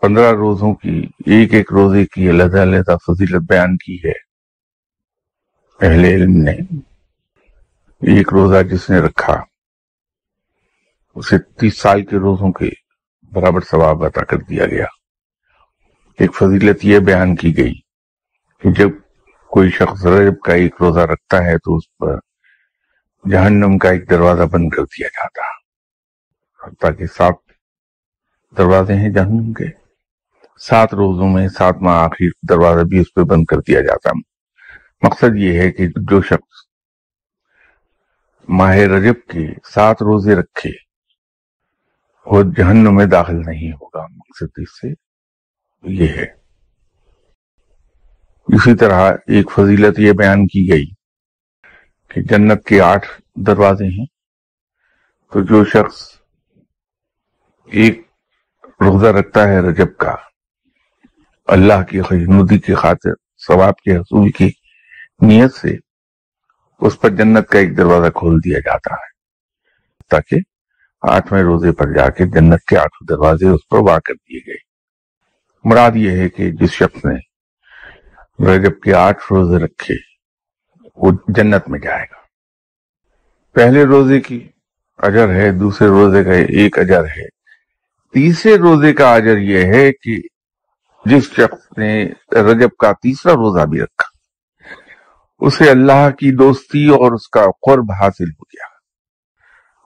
15 روزوں کی ایک ایک روزے کی علیحدہ علیحدہ فضیلت بیان کی ہے اہل علم نے۔ ایک روزہ جس نے رکھا اسے 30 سال کے روزوں کے برابر ثواب عطا کر دیا گیا۔ ایک فضیلت یہ بیان کی گئی کہ جب کوئی شخص رجب کا ایک روزہ رکھتا ہے تو اس پر جہنم کا ایک دروازہ بند کر دیا جاتا، تاکہ 7 دروازے ہیں جہنم کے، 7 روزوں میں 7واں آخری دروازہ بھی اس پہ بند کر دیا جاتا۔ مقصد یہ ہے کہ جو شخص ماہ رجب کے 7 روزے رکھے وہ جہنم میں داخل نہیں ہوگا۔ مقصد اس سے یہ ہے۔ اسی طرح ایک فضیلت یہ بیان کی گئی کہ جنت کے 8 دروازے ہیں، تو جو شخص ایک روزہ رکھتا ہے رجب کا اللہ کی خوشنودی کی خاطر، ثواب کے حصول کی نیت سے، اس پر جنت کا ایک دروازہ کھول دیا جاتا ہے، تاکہ 8ویں روزے پر جا کے جنت کے 8 دروازے اس پر واقع کر دیے گئے۔ مراد یہ ہے کہ جس شخص نے رجب کے 8 روزے رکھے وہ جنت میں جائے گا۔ پہلے روزے کی اجر ہے، دوسرے روزے کا ایک اجر ہے، تیسرے روزے کا اجر یہ ہے کہ جس شخص نے رجب کا 3را روزہ بھی رکھا اسے اللہ کی دوستی اور اس کا قرب حاصل ہو گیا۔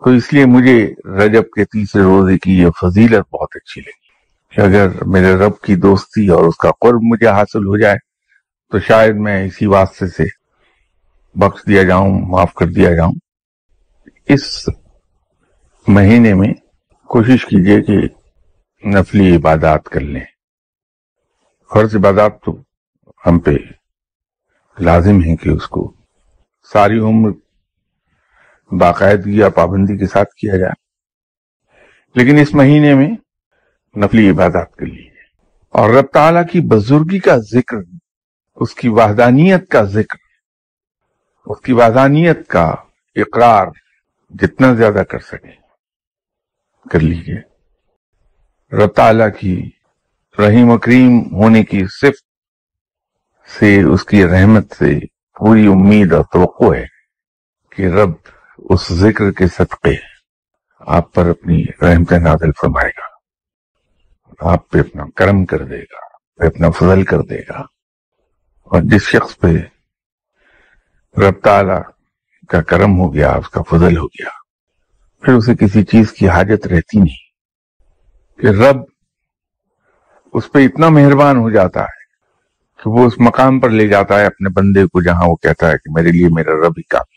تو اس لیے مجھے رجب کے 3رے روزے کی یہ فضیلت بہت اچھی لگی کہ اگر میرے رب کی دوستی اور اس کا قرب مجھے حاصل ہو جائے تو شاید میں اسی واسطے سے بخش دیا جاؤں، معاف کر دیا جاؤں۔ اس مہینے میں کوشش کیجئے کہ نفلی عبادات کر لیں۔ فرض عبادات تو ہم پہ لازم ہے کہ اس کو ساری عمر باقاعدگی یا پابندی کے ساتھ کیا جائے، لیکن اس مہینے میں نفلی عبادات کر لیجیے اور رب تعالیٰ کی بزرگی کا ذکر، اس کی وحدانیت کا ذکر، اس کی وحدانیت کا اقرار جتنا زیادہ کر سکیں کر لیجیے۔ رب تعالیٰ کی رحیم و کریم ہونے کی صفت سے، اس کی رحمت سے پوری امید اور توقع ہے کہ رب اس ذکر کے صدقے آپ پر اپنی رحمت نازل فرمائے گا، آپ پہ اپنا کرم کر دے گا، آپ پہ اپنا فضل کر دے گا۔ اور جس شخص پہ رب تعالیٰ کا کرم ہو گیا، اس کا فضل ہو گیا، پھر اسے کسی چیز کی حاجت رہتی نہیں، کہ رب اس پہ اتنا مہربان ہو جاتا ہے کہ وہ اس مقام پر لے جاتا ہے اپنے بندے کو جہاں وہ کہتا ہے کہ میرے لیے میرا رب ہی کافی۔